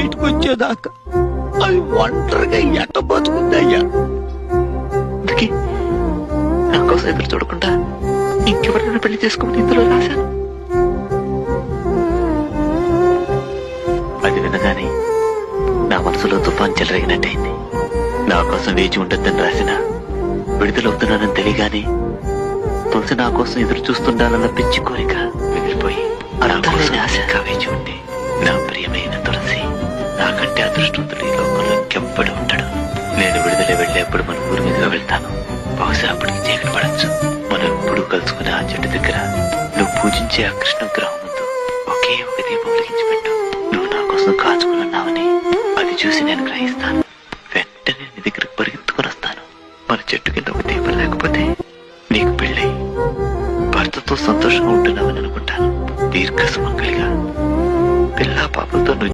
బయటకు వచ్చేదాకా అది ఒంటరిగా ఎట్ట బతుకుందయ్యా. అందుకే నా కోసం ఎదురు చూడకుండా ఇంకెవరైనా పెళ్లి చేసుకోమని ఇందులో రాశాను. అది వినగానే నా మనసులో తుఫాన్ చెలరేగినట్టయింది. నా కోసం వేచి ఉండొద్దని రాసిన విడుదలవుతున్నానని తెలియగానే తులసి నా కోసం ఎదురు చూస్తుండాలన్న పిచ్చి కోరిక మిగిలిపోయి అర్థంలేని ఆశగా వేచి ఉంటే నా ప్రియమైన తులసి నాకంటే అదృష్టవంతుడు ఈ లోకంలో ఇంకెవ్వడు ఉంటాడు. నేను విడుదల వెళ్ళేప్పుడు మన ఊరి మీదుగా వెళ్తాను. బహుశా అప్పటికి చీకటి పడచ్చు. మనం ఎప్పుడు కలుసుకునే ఆ చెట్టు దగ్గర నువ్వు పూజించే ఆ కృష్ణ విగ్రహం ముందు ఒకే ఒక దీపం వెలిగించి పెట్టు. నువ్వు నా కోసం కాచుకున్నావని అది చూసి నేను గ్రహిస్తాను. వెంటనే నీ దగ్గరకు పరిగెత్తుకుని వస్తాను. మన చెట్టు కింద ఒక దీపం లేకపోతే నీకు పెళ్ళై భర్తతో సంతోషంగా ఉంటున్నావని అనుకుంటాను. దీర్ఘ